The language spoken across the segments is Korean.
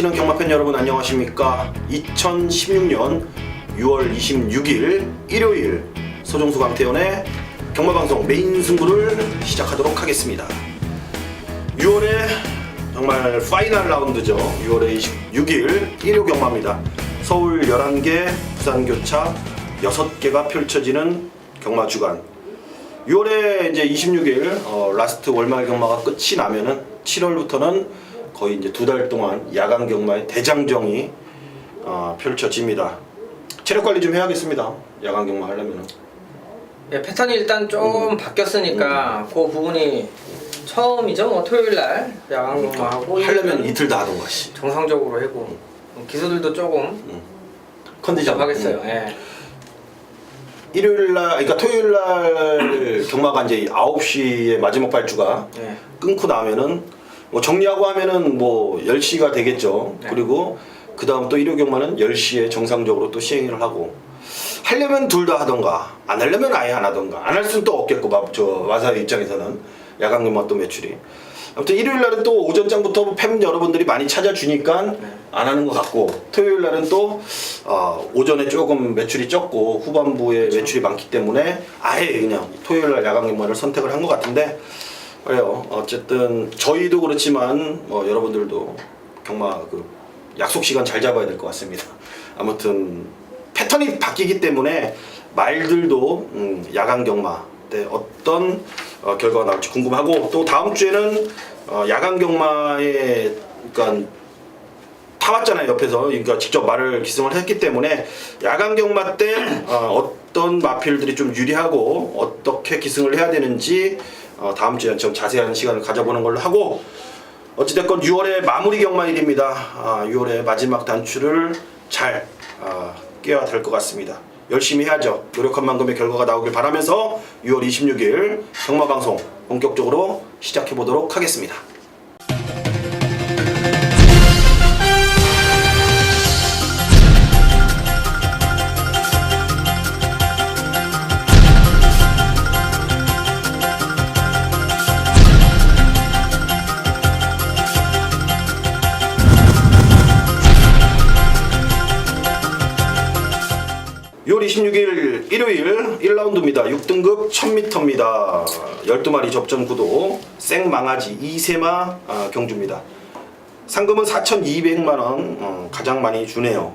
사랑하시는 경마팬 여러분 안녕하십니까. 2016년 6월 26일 일요일 서종수 강태현의 경마방송 메인 승부를 시작하도록 하겠습니다. 6월에 정말 파이널 라운드죠. 6월에 26일 일요 경마입니다. 서울 11개, 부산 교차 6개가 펼쳐지는 경마 주간. 6월에 이제 26일 라스트 월말 경마가 끝이 나면은 7월부터는 거의 이제 2달 동안 야간 경마의 대장정이 펼쳐집니다. 체력 관리 좀 해야겠습니다. 야간 경마 하려면은. 네, 패턴이 일단 좀 바뀌었으니까 그 부분이 처음이죠. 뭐 토요일 날 야간 경마하고 하려면 이틀 다 하던가 씨. 정상적으로 하고 기수들도 조금 컨디션 하겠어요. 예. 일요일 날, 그러니까 토요일 날 경마가 이제 9시에 마지막 발주가 네. 끊고 나면은 뭐 정리하고 하면은 뭐 10시가 되겠죠. 네. 그리고 그 다음 또 일요 경마는 10시에 정상적으로 또 시행을 하고, 하려면 둘 다 하던가 안 하려면 아예 안 하던가. 안 할 수는 또 없겠고, 저 마사의 입장에서는 야간 경마 또 매출이. 아무튼 일요일 날은 또 오전장부터 팬 여러분들이 많이 찾아주니까 안 하는 것 같고, 토요일 날은 또 오전에 조금 매출이 적고 후반부에 매출이 많기 때문에 아예 그냥 토요일 날 야간 경마를 선택을 한 것 같은데, 그래요. 어쨌든 저희도 그렇지만 뭐 여러분들도 경마 그 약속 시간 잘 잡아야 될 것 같습니다. 아무튼 패턴이 바뀌기 때문에 말들도 야간 경마 때 어떤 결과가 나올지 궁금하고, 또 다음 주에는 야간 경마에 그러니까 타왔잖아요, 옆에서. 그러니까 직접 말을 기승을 했기 때문에 야간 경마 때 어떤 마필들이 좀 유리하고 어떻게 기승을 해야 되는지 다음 주에 좀 자세한 시간을 가져보는 걸로 하고, 어찌됐건 6월의 마무리 경마일입니다. 6월의 마지막 단추를 잘 깨야 될 것 같습니다. 열심히 해야죠. 노력한 만큼의 결과가 나오길 바라면서 6월 26일 경마방송 본격적으로 시작해 보도록 하겠습니다. (6월 26일) 일요일 1라운드입니다. 6등급 1000m입니다. 12마리 접전 구도 생망아지 2세마 경주입니다. 상금은 4,200만원 가장 많이 주네요.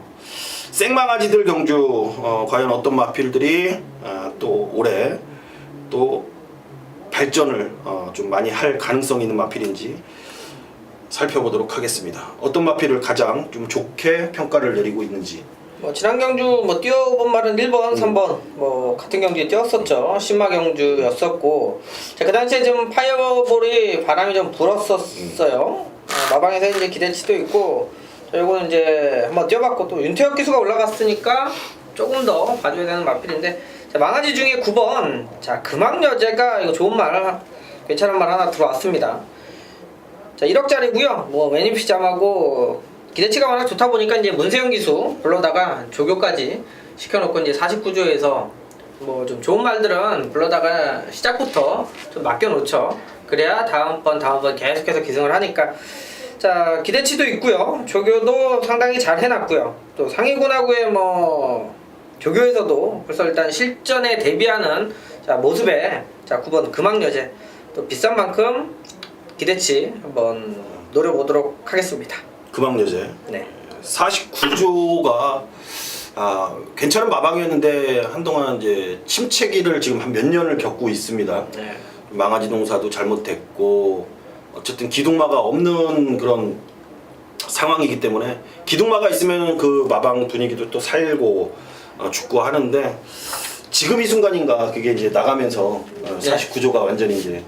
생망아지들 경주 과연 어떤 마필들이 또 올해 또 발전을 좀 많이 할 가능성이 있는 마필인지 살펴보도록 하겠습니다. 어떤 마필을 가장 좀 좋게 평가를 내리고 있는지. 뭐 지난 경주 뭐 뛰어본 말은 1번, 3번 뭐 같은 경주에 뛰었었죠. 신마 경주였었고, 그 당시에 좀 파이어볼이 바람이 좀 불었었어요. 마방에서 이제 기대치도 있고, 이거는 이제 한번 뛰어봤고, 또 윤태혁 기수가 올라갔으니까 조금 더 봐줘야 되는 마필인데, 자, 망아지 중에 9번 자 금왕여제가 이거 좋은 말, 괜찮은 말 하나 들어왔습니다. 자 1억짜리고요. 뭐 매니피잠하고 기대치가 워낙 좋다 보니까 이제 문세영 기수 불러다가 조교까지 시켜놓고 이제 49조에서 뭐 좀 좋은 말들은 불러다가 시작부터 좀 맡겨놓죠. 그래야 다음번 계속해서 기승을 하니까. 자 기대치도 있고요. 조교도 상당히 잘 해놨고요. 또 상위군하고의 뭐 조교에서도 벌써 일단 실전에 대비하는 자 모습에 자 9번 금왕여제 또 비싼 만큼 기대치 한번 노려보도록 하겠습니다. 금왕여제. 네. 49조가 괜찮은 마방이었는데 한동안 이제 침체기를 지금 한 몇 년을 겪고 있습니다. 네. 망아지 농사도 잘못됐고, 어쨌든 기둥마가 없는 그런 상황이기 때문에, 기둥마가 있으면 그 마방 분위기도 또 살고 죽고 하는데, 지금 이 순간인가 그게 이제 나가면서 49조가 완전히 이제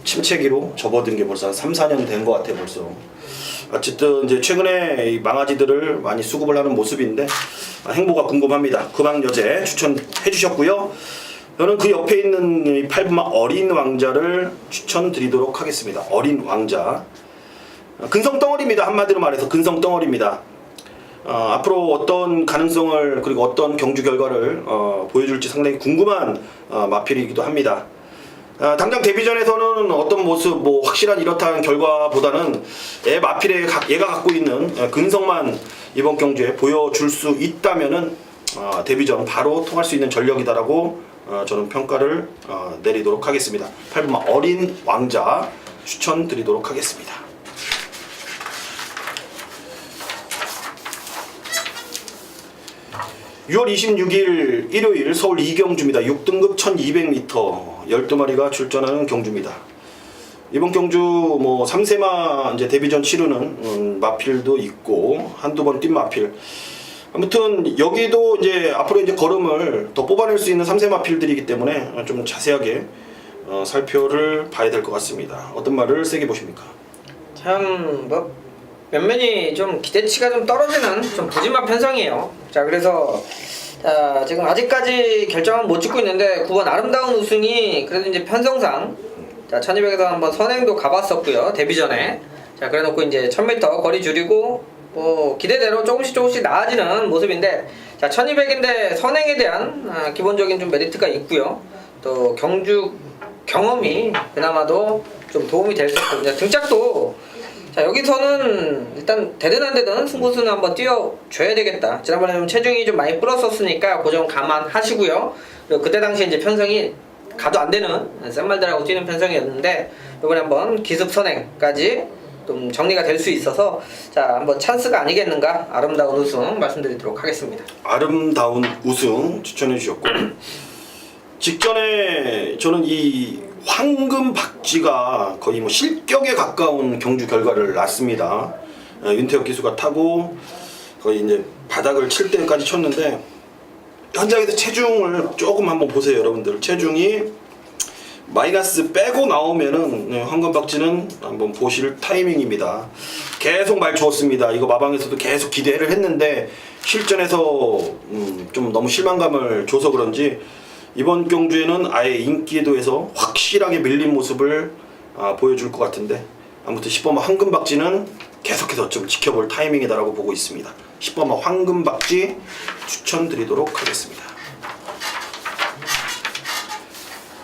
침체기로 접어든 게 벌써 한 3, 4년 된 것 같아 벌써. 어쨌든 이제 최근에 이 망아지들을 많이 수급을 하는 모습인데 행보가 궁금합니다. 금왕여제 추천해 주셨고요. 저는 그 옆에 있는 이 8분마 어린 왕자를 추천드리도록 하겠습니다. 어린 왕자. 근성덩어리입니다. 한마디로 말해서 근성덩어리입니다. 앞으로 어떤 가능성을, 그리고 어떤 경주 결과를 보여줄지 상당히 궁금한 마필이기도 합니다. 당장 데뷔전에서는 어떤 모습, 뭐 확실한 이렇다는 결과보다는 마필에 얘가 갖고 있는 근성만 이번 경주에 보여줄 수 있다면은 데뷔전 바로 통할 수 있는 전력이다라고 저는 평가를 내리도록 하겠습니다. 8번 어린 왕자 추천드리도록 하겠습니다. (6월 26일) 일요일 서울 이경주입니다. 6등급 1200m 12마리가 출전하는 경주입니다. 이번 경주 뭐 3세마 이제 데뷔전 치르는 마필도 있고 한두 번 뛴 마필. 아무튼 여기도 이제 앞으로 이제 걸음을 더 뽑아낼 수 있는 3세 마필들이기 때문에 좀 자세하게 살펴를 봐야 될 것 같습니다. 어떤 말을 세게 보십니까? 참 뭐 면면이 좀 기대치가 좀 떨어지는 좀 부진마 편성이에요. 자, 그래서 지금 아직까지 결정은 못 짓고 있는데 9번 아름다운 우승이 그래도 이제 편성상 1200에서 한번 선행도 가봤었고요, 데뷔 전에. 자, 그래놓고 이제 1000m 거리 줄이고 뭐 기대대로 조금씩 나아지는 모습인데, 자, 1200인데 선행에 대한 기본적인 좀 메리트가 있고요. 또 경주 경험이 그나마도 좀 도움이 될 수 있고, 등짝도 자, 여기서는 일단 되든 안 되든 승부수는 한번 띄워줘야 되겠다. 지난번에 좀 체중이 좀 많이 불었었으니까 그 점 감안하시고요. 그리고 그때 당시 이제 편성이 가도 안 되는 샌말들하고 뛰는 편성이었는데, 이번에 한번 기습 선행까지 좀 정리가 될 수 있어서 자, 한번 찬스가 아니겠는가. 아름다운 우승 말씀드리도록 하겠습니다. 아름다운 우승 추천해 주셨고, 직전에 저는 이 황금 박쥐가 거의 뭐 실격에 가까운 경주 결과를 낳습니다. 윤태혁 기수가 타고 거의 이제 바닥을 칠 때까지 쳤는데, 현장에서 체중을 조금 한번 보세요, 여러분들. 체중이 마이너스 빼고 나오면은 황금 박쥐는 한번 보실 타이밍입니다. 계속 말 주었습니다. 이거 마방에서도 계속 기대를 했는데 실전에서 좀 너무 실망감을 줘서 그런지 이번 경주에는 아예 인기도에서 확실하게 밀린 모습을 보여줄 것 같은데, 아무튼 10번마 황금박쥐는 계속해서 좀 지켜볼 타이밍이다라고 보고 있습니다. 10번마 황금박쥐 추천드리도록 하겠습니다.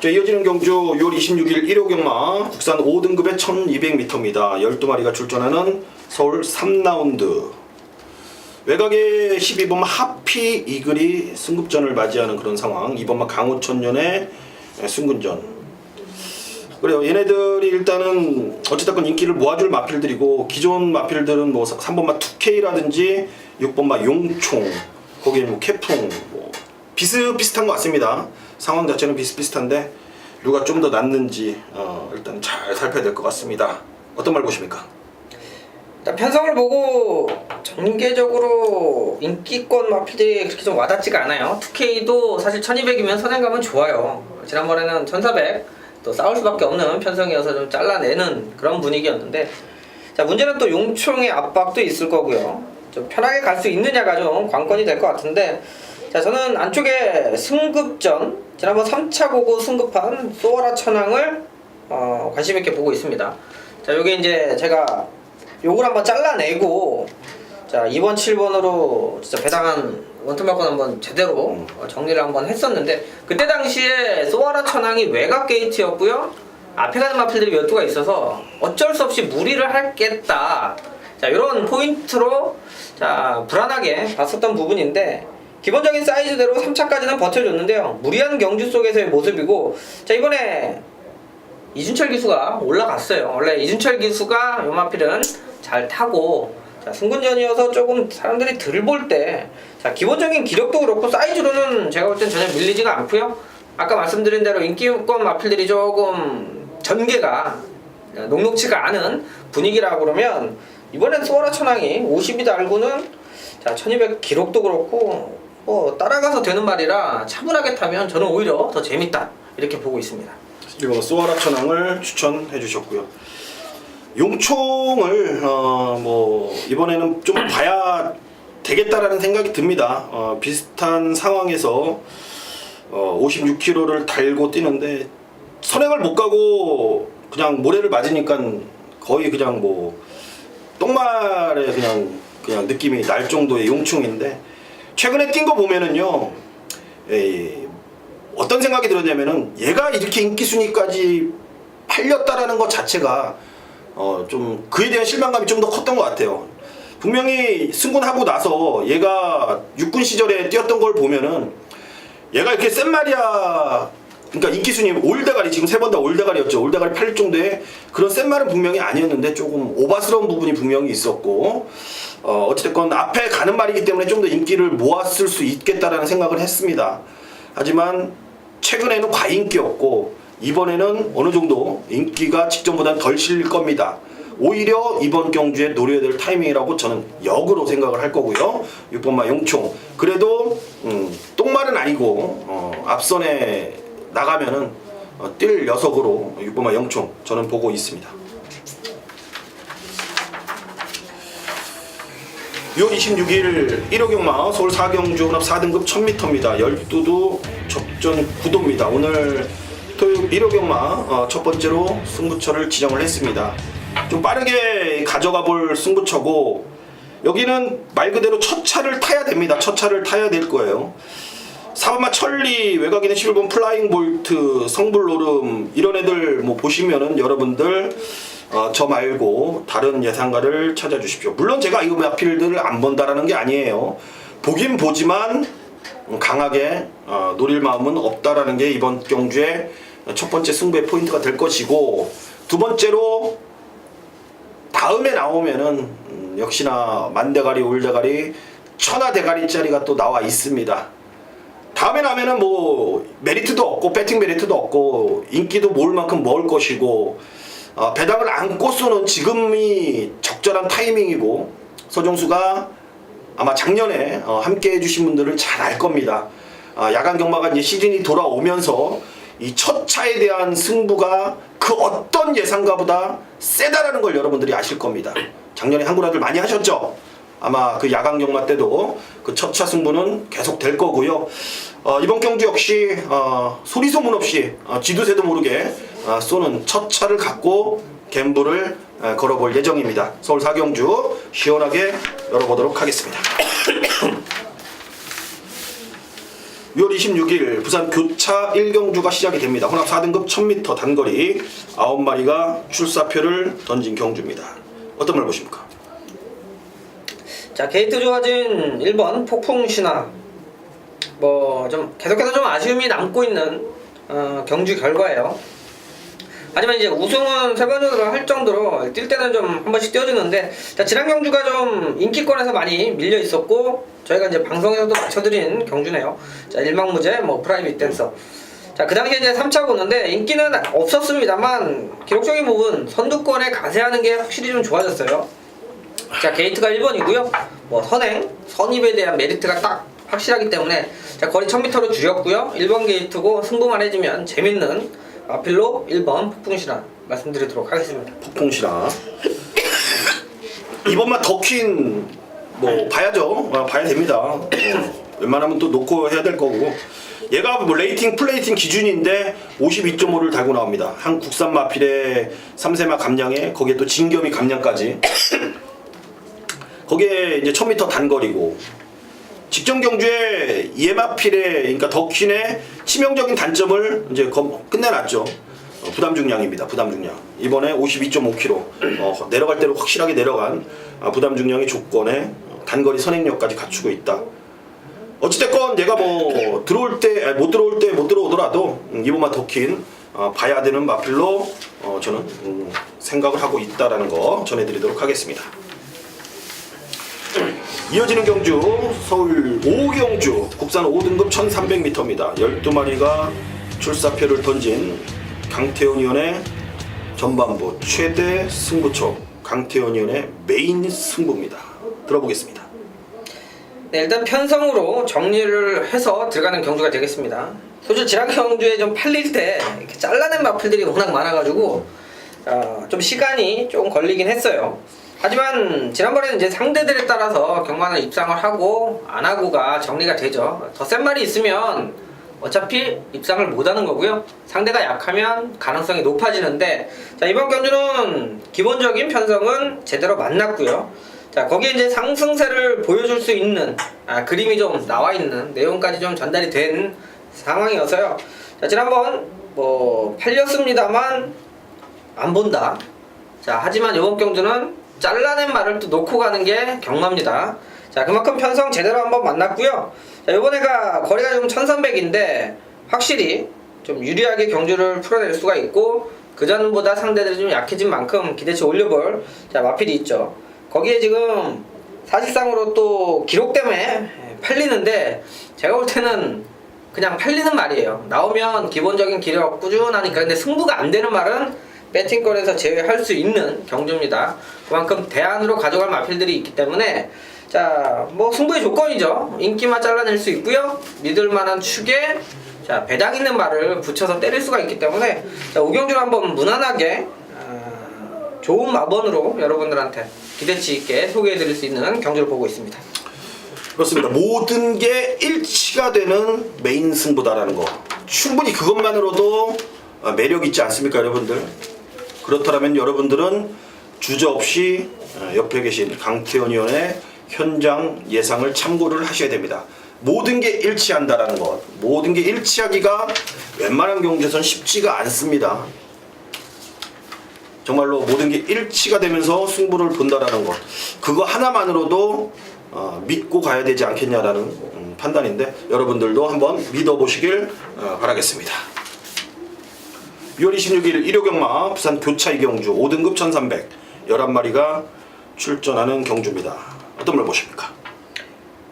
자, 이어지는 경주 6월 26일 1호 경마 국산 5등급의 1200m입니다. 12마리가 출전하는 서울 3라운드. 외곽에 12번마 하피 이글이 승급전을 맞이하는 그런 상황. 2번마 강호천년의 승근전. 그래요. 얘네들이 일단은 어찌됐건 인기를 모아줄 마필들이고, 기존 마필들은 뭐 3번마 2K라든지 6번마 용총, 거기에 뭐 캐풍, 뭐 비슷비슷한 것 같습니다. 상황 자체는 비슷비슷한데 누가 좀 더 낫는지 일단 잘 살펴야 될 것 같습니다. 어떤 말 보십니까? 일단 편성을 보고 전개적으로 인기권 마필들이 그렇게 좀 와닿지가 않아요. 2K도 사실 1200이면 선행감은 좋아요. 지난번에는 1400 또 싸울 수밖에 없는 편성이어서 좀 잘라내는 그런 분위기였는데, 자, 문제는 또 용총의 압박도 있을 거고요. 좀 편하게 갈 수 있느냐가 좀 관건이 될 것 같은데, 자, 저는 안쪽에 승급전, 지난번 3차 고고 승급한 소아라 천왕을 관심 있게 보고 있습니다. 자, 요게 이제 제가 요걸 한번 잘라내고, 자, 2번 7번으로 진짜 배당한 원투마건 한번 제대로 정리를 한번 했었는데, 그때 당시에 소아라 천왕이 외곽 게이트였고요. 앞에 가는 마필들이 몇 두가 있어서 어쩔 수 없이 무리를 하겠다. 자, 요런 포인트로 자, 불안하게 봤었던 부분인데, 기본적인 사이즈대로 3차까지는 버텨줬는데요. 무리한 경주 속에서의 모습이고, 자, 이번에 이준철 기수가 올라갔어요. 원래 이준철 기수가 요 마필은 잘 타고, 자, 승군전이어서 조금 사람들이 덜 볼 때, 자, 기본적인 기력도 그렇고 사이즈로는 제가 볼 땐 전혀 밀리지가 않고요. 아까 말씀드린 대로 인기권 마필들이 조금 전개가 녹록치가 않은 분위기라고 그러면, 이번엔 소아라 천왕이 50이 달고는 자, 1200 기록도 그렇고 뭐 따라가서 되는 말이라 차분하게 타면 저는 오히려 더 재밌다, 이렇게 보고 있습니다. 그리고 소아라 천왕을 추천해 주셨고요. 용총을 뭐 이번에는 좀 봐야 되겠다라는 생각이 듭니다. 비슷한 상황에서 56km를 달고 뛰는데 선행을 못 가고 그냥 모래를 맞으니까 거의 그냥 뭐 똥말에 그냥 느낌이 날 정도의 용충인데, 최근에 뛴 거 보면은요, 어떤 생각이 들었냐면은 얘가 이렇게 인기 순위까지 팔렸다라는 것 자체가 좀 그에 대한 실망감이 좀 더 컸던 것 같아요. 분명히 승군하고 나서 얘가 육군 시절에 뛰었던 걸 보면은 얘가 이렇게 센 말이야, 그러니까 인기 순위 올대가리, 지금 세 번 다 올대가리였죠. 올대가리 팔릴 정도의 그런 센 말은 분명히 아니었는데 조금 오바스러운 부분이 분명히 있었고, 어찌됐건 앞에 가는 말이기 때문에 좀 더 인기를 모았을 수 있겠다라는 생각을 했습니다. 하지만 최근에는 과인기였고 이번에는 어느 정도 인기가 직전보다는 덜 실릴 겁니다. 오히려 이번 경주에 노려야 될 타이밍이라고 저는 역으로 생각을 할 거고요. 6번마 용총, 그래도 똥말은 아니고 앞선에 나가면은 뛸 녀석으로 6번마 용총 저는 보고 있습니다. 6월 26일 1호 경마 서울 4경주 혼합 4등급 1000m입니다. 12도 접전 9도입니다. 오늘 토요일 1호 경마 첫 번째로 승부처를 지정을 했습니다. 좀 빠르게 가져가 볼 승부처고, 여기는 말 그대로 첫 차를 타야 됩니다. 첫 차를 타야 될 거예요. 4번마 천리, 외곽에는 11번 플라잉 볼트, 성불노름, 이런 애들 뭐 보시면은 여러분들 저 말고 다른 예상가를 찾아주십시오. 물론 제가 이거 마필드를 안 본다라는 게 아니에요. 보긴 보지만 강하게 노릴 마음은 없다라는 게 이번 경주의 첫 번째 승부의 포인트가 될 것이고, 두 번째로 다음에 나오면은 역시나 만대가리, 올대가리, 천하대가리짜리가 또 나와 있습니다. 다음에 나면은 뭐 메리트도 없고 배팅 메리트도 없고 인기도 모을 만큼 먹을 것이고, 배당을 안고 쏘는 지금이 적절한 타이밍이고, 서정수가 아마 작년에 함께 해주신 분들은 잘 알 겁니다. 야간 경마가 이제 시즌이 돌아오면서 이 첫 차에 대한 승부가 그 어떤 예상가보다 세다라는 걸 여러분들이 아실 겁니다. 작년에 한국아들 많이 하셨죠? 아마 그 야간 경마 때도 그 첫 차 승부는 계속 될 거고요. 이번 경주 역시 소리 소문 없이 쥐도새도 모르게 쏘는 첫 차를 갖고 갬블을 걸어볼 예정입니다. 서울 4경주 시원하게 열어보도록 하겠습니다. 6월 26일 부산 교차 1경주가 시작이 됩니다. 혼합 4등급 1000m 단거리 9마리가 출사표를 던진 경주입니다. 어떤 말 보십니까? 자, 게이트 좋아진 1번 폭풍신화, 뭐 좀 계속해서 좀 아쉬움이 남고 있는 경주 결과예요. 하지만 이제 우승은 세 번 정도 할 정도로 뛸 때는 좀 한 번씩 뛰어주는데, 자, 지난 경주가 좀 인기권에서 많이 밀려 있었고 저희가 이제 방송에서도 맞춰드린 경주네요. 자, 일망무제, 뭐 프라이빗 댄서. 자, 그 당시에 이제 3차 오는데 인기는 없었습니다만 기록적인 부분 선두권에 가세하는 게 확실히 좀 좋아졌어요. 자, 게이트가 1번이고요. 뭐 선행, 선입에 대한 메리트가 딱 확실하기 때문에 자, 거리 1000m로 줄였고요. 1번 게이트고 승부만 해주면 재밌는 마필로 1번 폭풍신화 말씀드리도록 하겠습니다. 폭풍신화. 이번만 더퀸 뭐 봐야죠. 봐야 됩니다. 웬만하면 또 놓고 해야 될 거고. 얘가 뭐 레이팅, 플레이팅 기준인데 52.5를 달고 나옵니다. 한 국산 마필의 3세마 감량에 거기에 또 진겸이 감량까지. 거기에 이제 1000m 단거리고, 직전 경주에 예마필의, 그러니까 더퀸의 치명적인 단점을 이제 끝내놨죠. 부담 중량입니다. 부담 중량. 이번에 52.5kg 내려갈 때로 확실하게 내려간 부담 중량의 조건에 단거리 선행력까지 갖추고 있다. 어찌됐건 내가 뭐 들어올 때 못 들어오더라도 이번만 더퀸 봐야 되는 마필로 저는 생각을 하고 있다라는 거 전해드리도록 하겠습니다. 이어지는 경주 서울 5경주 국산 5등급 1300m입니다. 12마리가 출사표를 던진 강태원 위원의 전반부 최대 승부처, 강태원 위원의 메인 승부입니다. 들어보겠습니다. 네, 일단 편성으로 정리를 해서 들어가는 경주가 되겠습니다. 솔직히 지난 경주에 좀 팔릴 때 이렇게 잘라낸 마필들이 워낙 많아가지고 좀 시간이 좀 걸리긴 했어요. 하지만 지난번에는 이제 상대들에 따라서 경마는 입상을 하고 안 하고가 정리가 되죠. 더 센 말이 있으면 어차피 입상을 못 하는 거고요. 상대가 약하면 가능성이 높아지는데, 자, 이번 경주는 기본적인 편성은 제대로 만났고요. 자, 거기에 이제 상승세를 보여줄 수 있는 그림이 좀 나와 있는 내용까지 좀 전달이 된 상황이어서요. 자, 지난번 뭐 팔렸습니다만 안 본다. 자, 하지만 이번 경주는 잘라낸 말을 또 놓고 가는 게 경마입니다. 자, 그만큼 편성 제대로 한번 만났고요. 자, 이번에가 거리가 좀 1300인데 확실히 좀 유리하게 경주를 풀어낼 수가 있고 그 전보다 상대들이 좀 약해진 만큼 기대치 올려볼 자 마필이 있죠. 거기에 지금 사실상으로 또 기록 때문에 팔리는데 제가 볼 때는 그냥 팔리는 말이에요. 나오면 기본적인 기록 꾸준하니까. 근데 승부가 안 되는 말은 배팅권에서 제외할 수 있는 경주입니다. 그만큼 대안으로 가져갈 마필들이 있기 때문에 자, 뭐 승부의 조건이죠. 인기만 잘라낼 수 있고요. 믿을 만한 축에 자, 배당 있는 말을 붙여서 때릴 수가 있기 때문에 자, 오경주를 한번 무난하게 좋은 마번으로 여러분들한테 기대치 있게 소개해드릴 수 있는 경주를 보고 있습니다. 그렇습니다. 모든 게 일치가 되는 메인 승부다라는 거. 충분히 그것만으로도 매력 있지 않습니까, 여러분들? 그렇다면 여러분들은 주저없이 옆에 계신 강태원 의원의 현장 예상을 참고를 하셔야 됩니다. 모든 게 일치한다라는 것, 모든 게 일치하기가 웬만한 경주에선 쉽지가 않습니다. 정말로 모든 게 일치가 되면서 승부를 본다라는 것, 그거 하나만으로도 믿고 가야 되지 않겠냐라는 판단인데 여러분들도 한번 믿어보시길 바라겠습니다. 6월 26일 일요경마 부산 교차이 경주 5등급 1300 11마리가 출전하는 경주입니다. 어떤 걸 보십니까?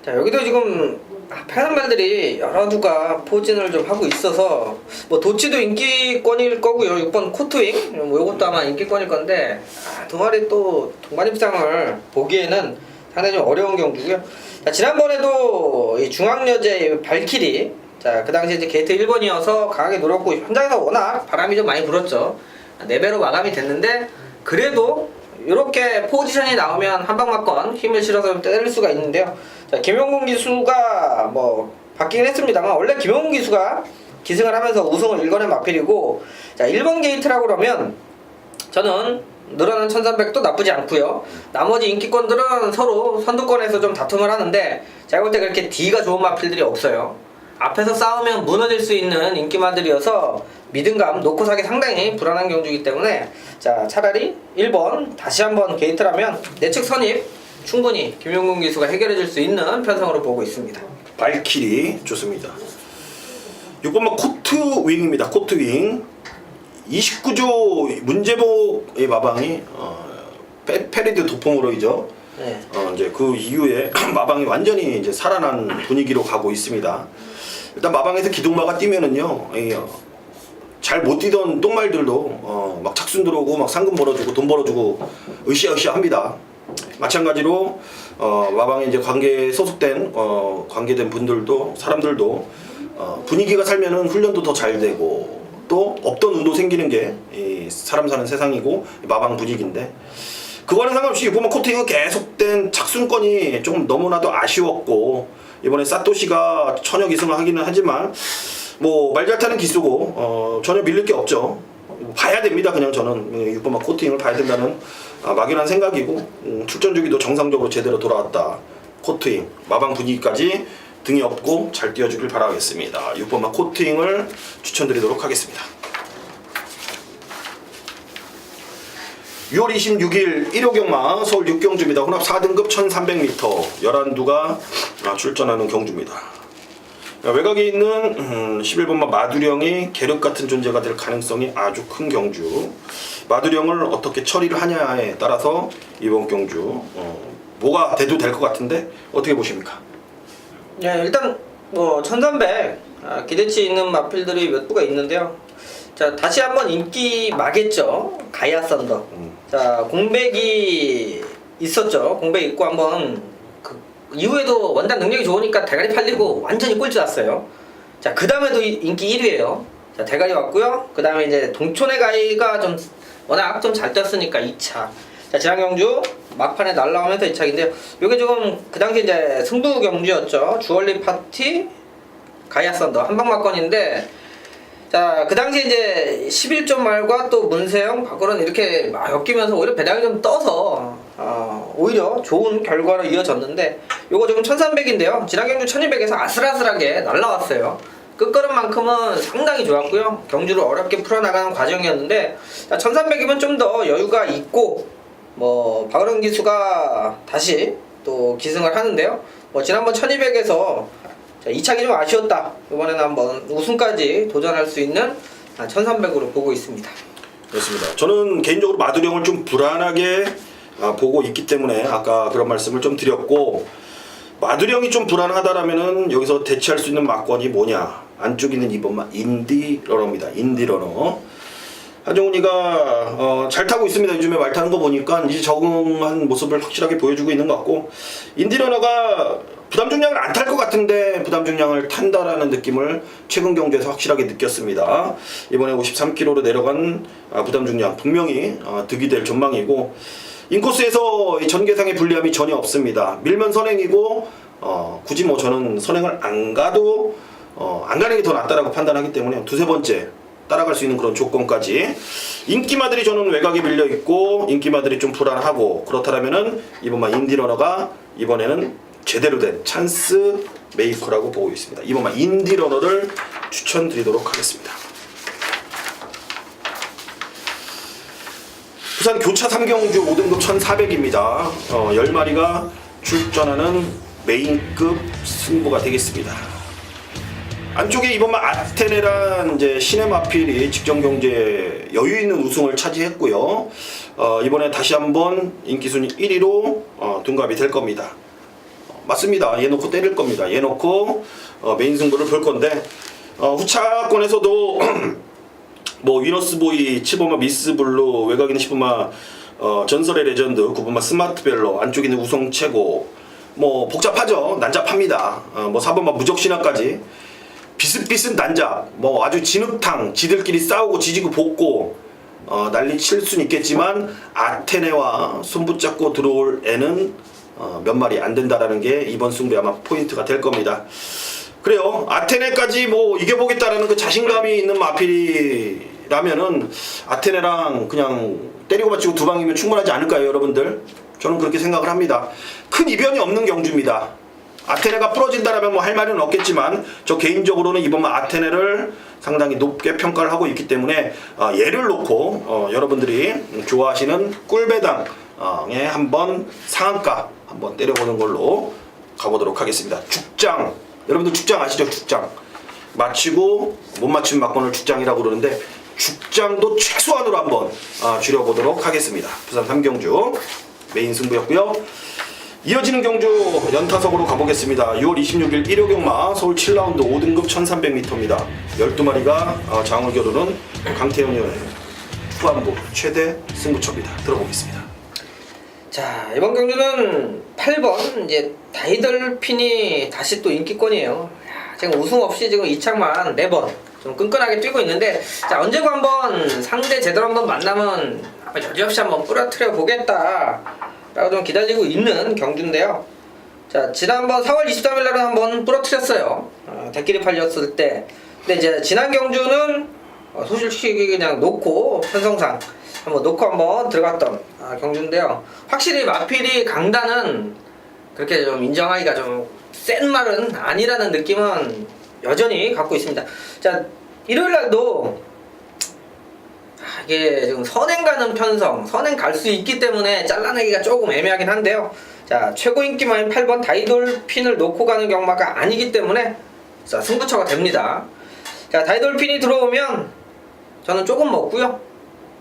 자, 여기도 지금 패는 말들이 여러 누가 포진을 좀 하고 있어서 뭐 도치도 인기권일 거고요. 6번 코트윙 뭐 요것도 아마 인기권일 건데 두 마리 또 동반입상을 보기에는 상당히 좀 어려운 경주고요. 자, 지난번에도 이 중앙여제 발키리 자, 그 당시 이제 게이트 1번이어서 강하게 노렸고 현장에서 워낙 바람이 좀 많이 불었죠. 4배로 마감이 됐는데 그래도 이렇게 포지션이 나오면 한방맞건 힘을 실어서 좀 때릴 수가 있는데요. 자, 김용곤 기수가 뭐 바뀌긴 했습니다만 원래 김용곤 기수가 기승을 하면서 우승을 일궈낸 마필이고 자, 1번 게이트라고 그러면 저는 늘어난 1300도 나쁘지 않고요. 나머지 인기권들은 서로 선두권에서 좀 다툼을 하는데 제가 볼 때 그렇게 D가 좋은 마필들이 없어요. 앞에서 싸우면 무너질 수 있는 인기마들이어서 믿음감 놓고 사기 상당히 불안한 경주이기 때문에 자, 차라리 1번 다시 한번 게이트라면 내측 선입 충분히 김용곤 기수가 해결해 줄 수 있는 편성으로 보고 있습니다. 발키리 좋습니다. 6번마 코트윙입니다. 코트윙 29조 문제복의 마방이 페리드 도포모로이죠. 네. 이제 그 이후에 마방이 완전히 이제 살아난 분위기로 가고 있습니다. 일단 마방에서 기둥마가 뛰면은요, 잘 못 뛰던 똥말들도 막 착순 들어오고 막 상금 벌어주고 돈 벌어주고 으쌰으쌰 합니다. 마찬가지로 마방에 이제 관계 소속된 관계된 분들도 사람들도 분위기가 살면은 훈련도 더 잘 되고 또 없던 운도 생기는 게 이 사람 사는 세상이고 마방 분위기인데 그거는 상관없이 보면 코트가 계속된 착순권이 조금 너무나도 아쉬웠고 이번에 사토시가 천역 이승을 하기는 하지만 뭐 말 잘 타는 기수고 전혀 밀릴 게 없죠. 봐야 됩니다. 그냥 저는 6번마 코팅을 봐야 된다는 막연한 생각이고 출전 주기도 정상적으로 제대로 돌아왔다. 코팅 마방 분위기까지 등이 없고 잘 뛰어주길 바라겠습니다. 6번마 코팅을 추천드리도록 하겠습니다. 6월 26일 1호 경마 서울 6경주입니다. 혼합 4등급 1300m 11두가 출전하는 경주입니다. 외곽에 있는 11번마 마두령이 계륵 같은 존재가 될 가능성이 아주 큰 경주. 마두령을 어떻게 처리를 하냐에 따라서 이번 경주 뭐가 돼도 될 것 같은데 어떻게 보십니까? 네, 일단 뭐 1300 기대치 있는 마필들이 몇 부가 있는데요. 자, 다시 한번 인기 마겠죠. 가야 썬더. 자, 공백이 있었죠. 공백 있고 한번 그 이후에도 원단 능력이 좋으니까 대가리 팔리고 완전히 꼴찌 났어요. 자, 그 다음에도 인기 1위에요. 자, 대가리 왔고요. 그 다음에 이제 동촌의 가이가 좀 워낙 좀 잘 떴으니까 2차. 자, 지난경주 막판에 날라오면서 2차인데요. 요게 조금 그 당시 이제 승부 경주였죠. 주얼리 파티 가야 썬더 한방막건인데 자, 그 당시에 이제 11점 말과 또 문세영, 박건은 이렇게 막 엮이면서 오히려 배당이 좀 떠서 오히려 좋은 결과로 이어졌는데 요거 지금 1300인데요. 지난 경주 1200에서 아슬아슬하게 날라왔어요. 끝걸음만큼은 상당히 좋았고요. 경주를 어렵게 풀어나가는 과정이었는데 1300이면 좀 더 여유가 있고 뭐 박은영 기수가 다시 또 기승을 하는데요. 뭐 지난번 1200에서 2착이 좀 아쉬웠다. 이번에는 한번 우승까지 도전할 수 있는 1300으로 보고 있습니다. 그렇습니다. 저는 개인적으로 마두령을 좀 불안하게 보고 있기 때문에 아까 그런 말씀을 좀 드렸고, 마두령이 좀 불안하다라면은 여기서 대체할 수 있는 막권이 뭐냐? 안쪽에 있는 이번만 인디러너입니다. 인디러너. 한정훈이가 잘 타고 있습니다. 요즘에 말 타는 거 보니까 이제 적응한 모습을 확실하게 보여주고 있는 것 같고, 인디러너가 부담 중량을 안 탈 것 같은데 부담 중량을 탄다라는 느낌을 최근 경주에서 확실하게 느꼈습니다. 이번에 53kg로 내려간 부담 중량 분명히 득이 될 전망이고, 인코스에서 이 전개상의 불리함이 전혀 없습니다. 밀면 선행이고 굳이 뭐 저는 선행을 안 가도 안 가는 게 더 낫다라고 판단하기 때문에 두세 번째 따라갈 수 있는 그런 조건까지. 인기마들이 저는 외곽에 밀려 있고 인기마들이 좀 불안하고, 그렇다면은 이번만 인디러너가 이번에는 제대로 된 찬스 메이커라고 보고 있습니다. 이번만 인디러너를 추천드리도록 하겠습니다. 부산 교차 3경주 5등급 1400입니다. 10마리가 출전하는 메인급 승부가 되겠습니다. 안쪽에 이번만 아테네란 이제 신의 마필이 직전 경주에 여유 있는 우승을 차지했고요. 이번에 다시 한번 인기 순위 1위로 둔갑이 될 겁니다. 맞습니다. 얘 놓고 때릴 겁니다. 얘 놓고 메인 승부를 볼 건데, 후차권에서도 뭐 위너스보이, 7번마 미스블루, 외곽에 있는 10번마 전설의 레전드, 9번마 스마트벨로, 안쪽에 있는 우성 최고, 뭐 복잡하죠. 난잡합니다. 뭐 4번마 무적신화까지 비슷비슷 난잡, 뭐 아주 진흙탕, 지들끼리 싸우고 지지고 볶고 난리 칠 수는 있겠지만, 아테네와 손붙잡고 들어올 애는 몇 마리 안 된다라는 게 이번 승부에 아마 포인트가 될 겁니다. 그래요. 아테네까지 뭐 이겨보겠다라는 그 자신감이 있는 마필이라면은 아테네랑 그냥 때리고 받치고 두 방이면 충분하지 않을까요, 여러분들? 저는 그렇게 생각을 합니다. 큰 이변이 없는 경주입니다. 아테네가 풀어진다라면 뭐 할 말은 없겠지만, 저 개인적으로는 이번만 아테네를 상당히 높게 평가를 하고 있기 때문에 얘를 놓고 여러분들이 좋아하시는 꿀배당에 한번 상한가 한번 때려보는 걸로 가보도록 하겠습니다. 죽장, 여러분들 죽장 아시죠? 죽장 마치고 못 맞추면 막권을 죽장이라고 그러는데, 죽장도 최소한으로 한번 줄여보도록 하겠습니다. 부산 3경주 메인 승부였고요. 이어지는 경주 연타석으로 가보겠습니다. 6월 26일 일요경마 서울 7라운드 5등급 1300m입니다. 12마리가 장을 겨루는 강태현의 후반부 최대 승부처입니다. 들어보겠습니다. 자, 이번 경주는 8번 이제 다이덜핀이 다시 또 인기권이에요. 지금 우승 없이 지금 2착만 4번 좀 끈끈하게 뛰고 있는데, 자, 언제고 한번 상대 제대로 한번 만나면 여지없이 한번 부러뜨려 보겠다 라고 좀 기다리고 있는 경주인데요. 자, 지난번 4월 23일 날은 한번 부러뜨렸어요. 대끼리 팔렸을 때. 근데 이제 지난 경주는 소실시기 그냥 놓고 편성상 한번 놓고 한번 들어갔던 경주인데요. 확실히 마필이 강단은 그렇게 좀 인정하기가 좀 센 말은 아니라는 느낌은 여전히 갖고 있습니다. 자, 일요일 날도 이게 지금 선행 가는 편성, 선행 갈 수 있기 때문에 잘라내기가 조금 애매하긴 한데요. 자, 최고 인기마인 8번 다이돌핀을 놓고 가는 경마가 아니기 때문에 자, 승부처가 됩니다. 자, 다이돌핀이 들어오면 저는 조금 먹고요.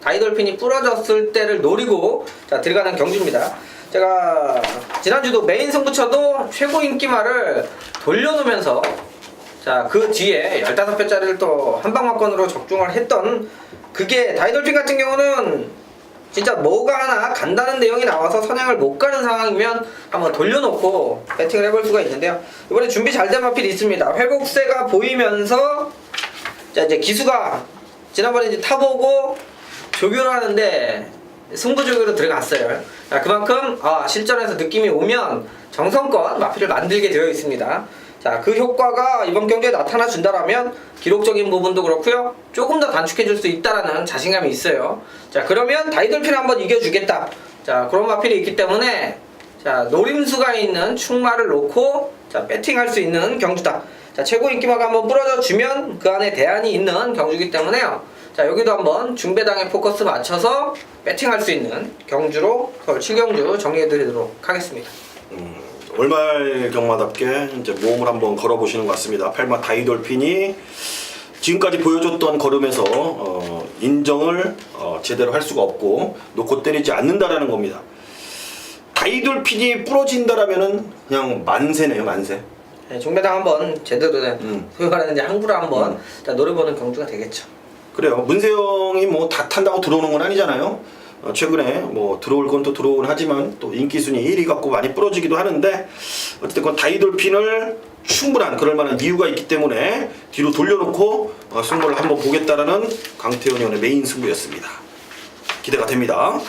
다이돌핀이 부러졌을 때를 노리고 자, 들어가는 경주입니다. 제가 지난주도 메인 승부처도 최고 인기마를 돌려놓으면서 자, 그 뒤에 15배짜리를 또 한방막권으로 적중을 했던, 그게 다이돌핀 같은 경우는 진짜 뭐가 하나 간다는 내용이 나와서 선행을 못 가는 상황이면 한번 돌려놓고 배팅을 해볼 수가 있는데요. 이번에 준비 잘 된 마필이 있습니다. 회복세가 보이면서 자, 이제 기수가 지난번에 이제 타보고 조교를 하는데 승부조교로 들어갔어요. 자, 그만큼 실전에서 느낌이 오면 정성껏 마필을 만들게 되어 있습니다. 자, 그 효과가 이번 경기에 나타나 준다라면 기록적인 부분도 그렇고요, 조금 더 단축해 줄 수 있다라는 자신감이 있어요. 자, 그러면 다이돌핀 한번 이겨주겠다, 자, 그런 마필이 있기 때문에 자, 노림수가 있는 충마를 놓고 자, 배팅할 수 있는 경주다. 자, 최고 인기마가 한번 부러져 주면 그 안에 대안이 있는 경주이기 때문에요. 자, 여기도 한번 중배당에 포커스 맞춰서 배팅할 수 있는 경주로 서울 7경주 정리해드리도록 하겠습니다. 월말 경마답게 이제 모험을 한번 걸어보시는 것 같습니다. 8마 다이돌핀이 지금까지 보여줬던 걸음에서 인정을 제대로 할 수가 없고 놓고 때리지 않는다라는 겁니다. 다이돌핀이 부러진다라면은 그냥 만세네요, 만세. 네, 중배당 한번 제대로 된 소위 말하는 이제 항구를 한번 자, 노려보는 경주가 되겠죠. 그래요. 문세영이 뭐 다 탄다고 들어오는 건 아니잖아요. 최근에 뭐 들어올 건 또 들어오긴 하지만 또 인기 순위 1위 갖고 많이 부러지기도 하는데 어쨌든 다이돌핀을 충분한 그럴 만한 이유가 있기 때문에 뒤로 돌려놓고 승부를 한번 보겠다라는 강태현 의원의 메인 승부였습니다. 기대가 됩니다.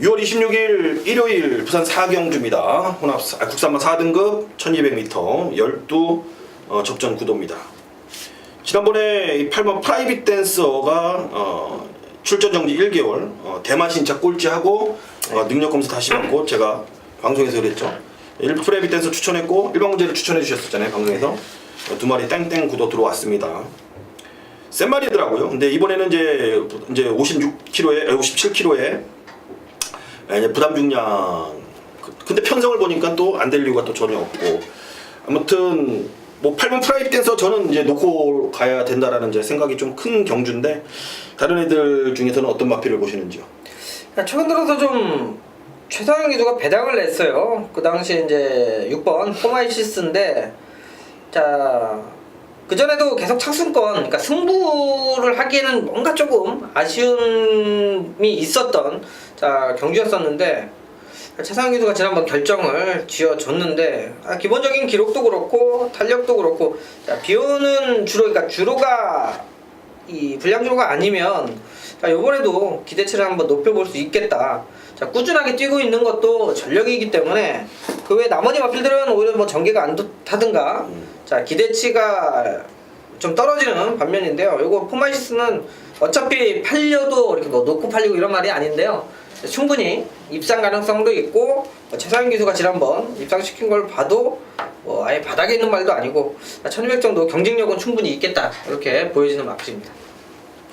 6월 26일 일요일 부산 4경주입니다. 국산마 4등급 1200m 12 접전 구도입니다. 지난번에 이 8번 프라이빗 댄서가 출전 정지 1개월 대만 신차 꼴찌하고 능력 검사 다시 받고 제가 방송에서 그랬죠. 1 프라이빗 댄서 추천했고 일방문제를 추천해 주셨었잖아요, 방송에서. 두 마리 땡땡 구도 들어왔습니다. 센 마리더라고요. 근데 이번에는 이제 56kg에 57kg에 이제 부담 중량. 근데 편성을 보니까 또 안 될 이유가 또 전혀 없고. 아무튼 뭐 8번 프라이빗 댄서 저는 이제 놓고 가야 된다라는 이제 생각이 좀 큰 경주인데 다른 애들 중에서는 어떤 마피를 보시는지요? 최근 들어서 좀 최상위 기수가 배당을 냈어요. 그 당시 이제 6번 포마이시스인데 자 그전에도 계속 착순권, 그러니까 승부를 하기에는 뭔가 조금 아쉬움이 있었던 자 경주였었는데 최상위 기수가 지난번 결정을 지어줬는데 기본적인 기록도 그렇고 탄력도 그렇고 자, 비오는 그러니까 주로가 이 불량주로가 아니면 자, 이번에도 기대치를 한번 높여볼 수 있겠다. 자, 꾸준하게 뛰고 있는 것도 전력이기 때문에 그 외 나머지 마필들은 오히려 뭐 전개가 안 좋다든가 자 기대치가 좀 떨어지는 반면인데요. 이거 포마이시스는 어차피 팔려도 이렇게 뭐 놓고 팔리고 이런 말이 아닌데요. 충분히 입상 가능성도 있고 최상위 기수가 지난번 입상시킨 걸 봐도 뭐 아예 바닥에 있는 말도 아니고 1200 정도 경쟁력은 충분히 있겠다 이렇게 보여지는 마필입니다.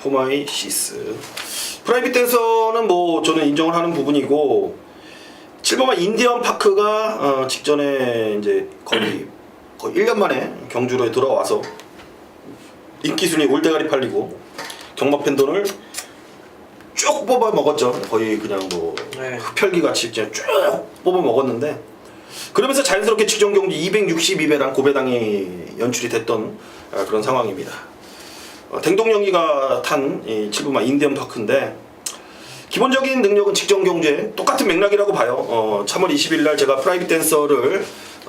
포마이시스 프라이빗 댄서는 뭐 저는 인정을 하는 부분이고 7번마 인디언 파크가 직전에 이제 거의 1년 만에 경주로에 들어와서 인기 순위 올대가리 팔리고 경마 팬돈을 쭉 뽑아 먹었죠. 거의 그냥 뭐 흡혈귀 같이 그냥 쭉 뽑아 먹었는데 그러면서 자연스럽게 직전 경주 262배당 고배당이 연출이 됐던 그런 상황입니다. 댕동영이가 탄 7번마 인디언 파크인데 기본적인 능력은 직전 경주에 똑같은 맥락이라고 봐요. 3월 20일 날 제가 프라이빗 댄서를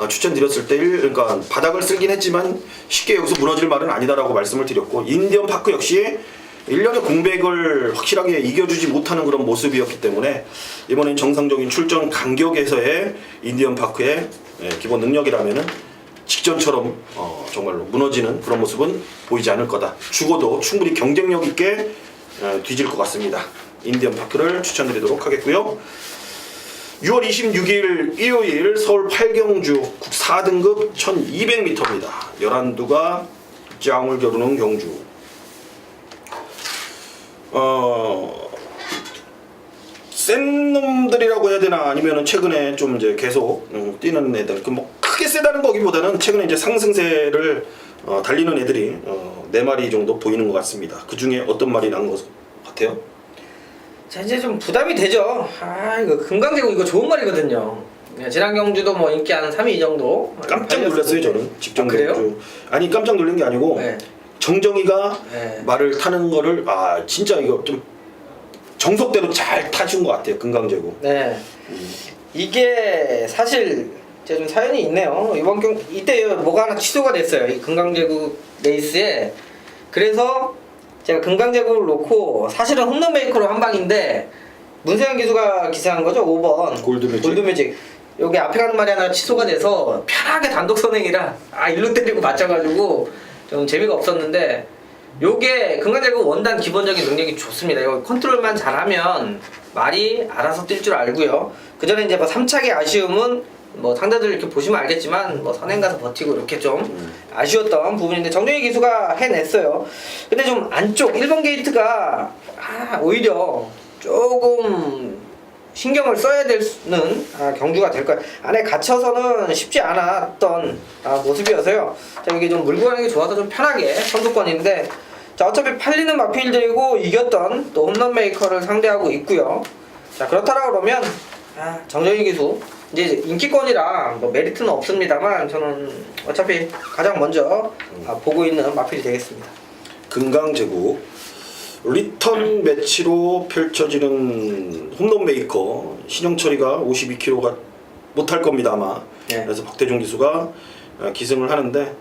추천드렸을 때 그러니까 바닥을 쓸긴 했지만 쉽게 여기서 무너질 말은 아니다라고 말씀을 드렸고 인디언 파크 역시 1년의 공백을 확실하게 이겨주지 못하는 그런 모습이었기 때문에 이번엔 정상적인 출전 간격에서의 인디언 파크의 기본 능력이라면은 직전처럼 정말로 무너지는 그런 모습은 보이지 않을 거다. 죽어도 충분히 경쟁력 있게 뒤질 것 같습니다. 인디언 파크를 추천드리도록 하겠고요. 6월 26일 일요일 서울 8경주 국 4등급 1200m입니다. 11두가 짱을 겨루는 경주. 센 놈들이라고 해야 되나 아니면은 최근에 좀 이제 계속 뛰는 애들 그 뭐 크게 세다는 거기보다는 최근에 이제 상승세를 달리는 애들이 4마리 정도 보이는 것 같습니다. 그 중에 어떤 말이 난 것 같아요? 자 이제 좀 부담이 되죠. 이거 금강제국 이거 좋은 말이거든요. 지난 경주도 뭐 인기 한 3위 정도. 깜짝 놀랐어요 저는 직전 그래요? 경주. 아니 깜짝 놀란 게 아니고 네. 정정이가 네. 말을 타는 거를 진짜 이거 좀 정석대로 잘 타준 것 같아요 금강제국. 네. 이게 사실 제가 좀 사연이 있네요. 이번 이때 뭐가 하나 취소가 됐어요. 이 금강제국 레이스에. 그래서 제가 금강제국을 놓고 사실은 홈런 메이커로 한 방인데 문세영 기수가 기사한 거죠. 5번 골드매직. 여기 앞에 가는 말이 하나 취소가 돼서 편하게 단독 선행이라 일루 때리고 맞춰가지고 좀 재미가 없었는데 요게 금강제국 원단 기본적인 능력이 좋습니다. 이거 컨트롤만 잘하면 말이 알아서 뛸 줄 알고요. 그 전에 이제 뭐 3착의 아쉬움은 뭐 상대들 이렇게 보시면 알겠지만 뭐 선행 가서 버티고 이렇게 좀 아쉬웠던 부분인데 정종희 기수가 해냈어요. 근데 좀 안쪽 1번 게이트가 오히려 조금 신경을 써야 되는 경주가 될 거예요. 안에 갇혀서는 쉽지 않았던 모습이어서요. 자, 이게 좀 물고 가는 게 좋아서 좀 편하게 선두권인데, 자, 어차피 팔리는 마필들이고 이겼던 또 홈런 메이커를 상대하고 있고요. 자, 그렇다라 그러면 정정희 기수 이제 인기권이라 뭐 메리트는 없습니다만 저는 어차피 가장 먼저 보고 있는 마필이 되겠습니다. 금강제국 리턴 매치로 펼쳐지는 홈런 메이커 신영철이가 52kg가 못할 겁니다 아마. 네. 그래서 박태종 기수가 기승을 하는데,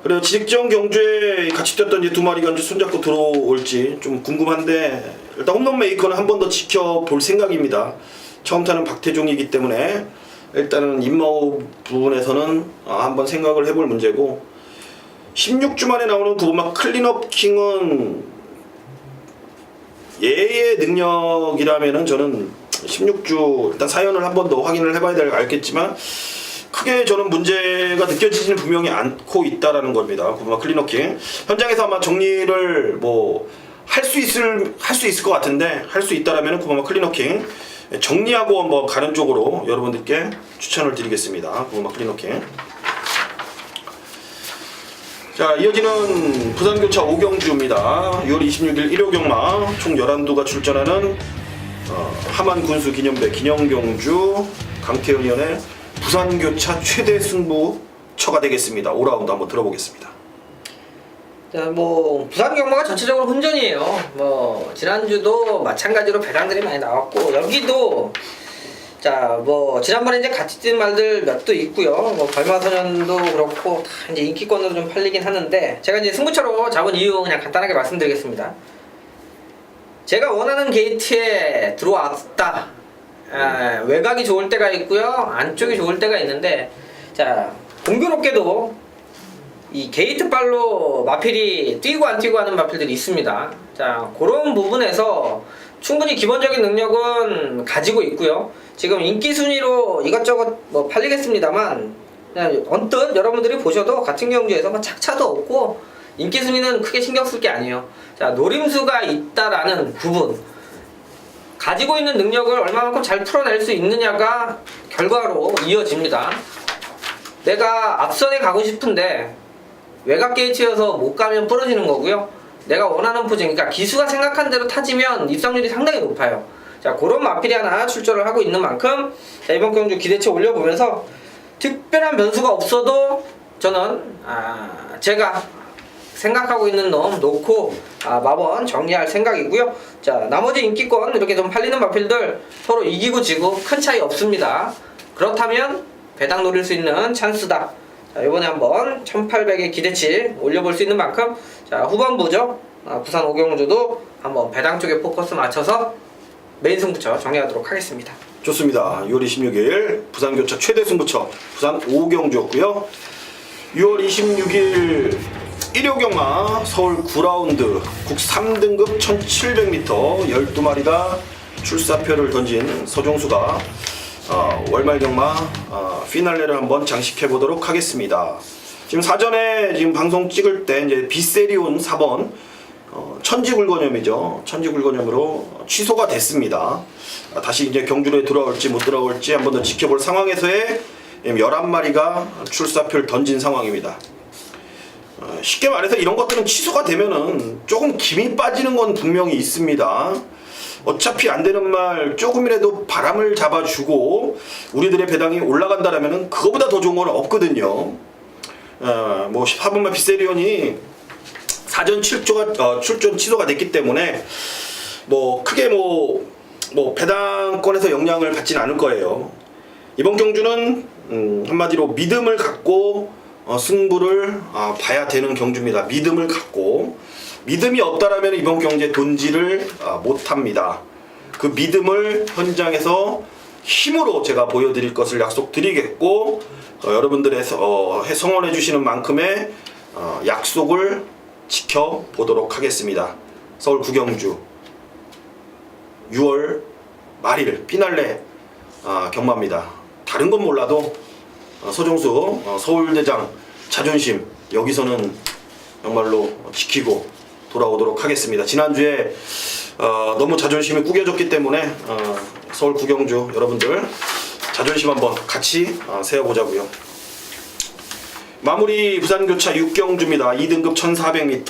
그래요. 지직정 경주에 같이 뛰었던 이제 두 마리가 이제 손잡고 들어올지 좀 궁금한데, 일단 홈런 메이커는 한 번 더 지켜볼 생각입니다. 처음 타는 박태종이기 때문에 일단은 임마호 부분에서는 한번 생각을 해볼 문제고, 16주 만에 나오는 구보막 클린업 킹은 얘의 능력이라면은 저는 16주 일단 사연을 한 번 더 확인을 해봐야 알겠지만 크게 저는 문제가 느껴지지는 분명히 않고 있다라는 겁니다. 구보막 클린업 킹 현장에서 아마 정리를 뭐 할 수 있을 것 같은데, 할 수 있다라면은 구보막 클린업 킹 정리하고 한번 가는 쪽으로 여러분들께 추천을 드리겠습니다. 구보막 클린업 킹. 자, 이어지는 부산교차 5경주입니다. 6월 26일 1호 경마 총 11두가 출전하는 하만 군수 기념배 기념경주 강태현 위원의 부산교차 최대 승부처가 되겠습니다. 5라운드 한번 들어보겠습니다. 자, 뭐 부산 경마가 전체적으로 혼전이에요. 뭐 지난주도 마찬가지로 배당들이 많이 나왔고, 여기도 자, 뭐 지난번에 이제 같이 뛴 말들 몇 도 있고요. 뭐 발마소년도 그렇고 다 이제 인기권으로 좀 팔리긴 하는데, 제가 이제 승부처로 잡은 이유 그냥 간단하게 말씀드리겠습니다. 제가 원하는 게이트에 들어왔다. 외곽이 좋을 때가 있고요, 안쪽이 좋을 때가 있는데, 자, 공교롭게도 이 게이트 발로 마필이 뛰고 안 뛰고 하는 마필들이 있습니다. 자, 그런 부분에서 충분히 기본적인 능력은 가지고 있고요. 지금 인기 순위로 이것저것 뭐 팔리겠습니다만, 그냥 언뜻 여러분들이 보셔도 같은 경주에서 뭐 착차도 없고 인기 순위는 크게 신경 쓸 게 아니에요. 자, 노림수가 있다라는 부분, 가지고 있는 능력을 얼마만큼 잘 풀어낼 수 있느냐가 결과로 이어집니다. 내가 앞선에 가고 싶은데 외곽 게이트여서 못 가면 부러지는 거고요. 내가 원하는 포징, 그러니까 기수가 생각한 대로 타지면 입상률이 상당히 높아요. 자, 그런 마필이 하나 출전을 하고 있는 만큼, 자, 이번 경주 기대치 올려보면서 특별한 변수가 없어도 저는 제가 생각하고 있는 놈 놓고 마번 정리할 생각이고요. 자, 나머지 인기권 이렇게 좀 팔리는 마필들 서로 이기고 지고 큰 차이 없습니다. 그렇다면 배당 노릴 수 있는 찬스다. 자, 이번에 한번 1800의 기대치 올려볼 수 있는 만큼, 자, 후반부죠. 부산 5경주도 한번 배당 쪽에 포커스 맞춰서 메인 승부처 정리하도록 하겠습니다. 좋습니다. 6월 26일 부산교차 최대 승부처 부산 5경주였고요. 6월 26일 1호 경마 서울 9라운드 국 3등급 1700m 12마리가 출사표를 던진 서종수가 월말 경마 피날레를 한번 장식해 보도록 하겠습니다. 지금 사전에 지금 방송 찍을 때 이제 비세리온 4번 천지굴건염이죠. 천지굴건염으로 취소가 됐습니다. 다시 이제 경주로에 들어올지 못 들어올지 한번 더 지켜볼 상황에서의 11마리가 출사표를 던진 상황입니다. 쉽게 말해서 이런 것들은 취소가 되면은 조금 김이 빠지는 건 분명히 있습니다. 어차피 안 되는 말 조금이라도 바람을 잡아주고 우리들의 배당이 올라간다라면은 그거보다 더 좋은 건 없거든요. 뭐 4번마 비세리온이 사전 출전 취소가 됐기 때문에 뭐 크게 뭐 배당권에서 영향을 받지는 않을 거예요. 이번 경주는 한마디로 믿음을 갖고 승부를 봐야 되는 경주입니다. 믿음을 갖고, 믿음이 없다라면 이번 경주에 돈지를 못합니다. 그 믿음을 현장에서 힘으로 제가 보여드릴 것을 약속드리겠고, 여러분들의 성원해 주시는 만큼의 약속을 지켜보도록 하겠습니다. 서울 구경주 6월 말일 피날레 경마입니다. 다른 건 몰라도 서종수 서울대장 자존심 여기서는 정말로 지키고 돌아오도록 하겠습니다. 지난주에 너무 자존심이 구겨졌기 때문에 서울 구경주 여러분들 자존심 한번 같이 세워보자고요. 마무리 부산교차 6경주입니다. 2등급 1400m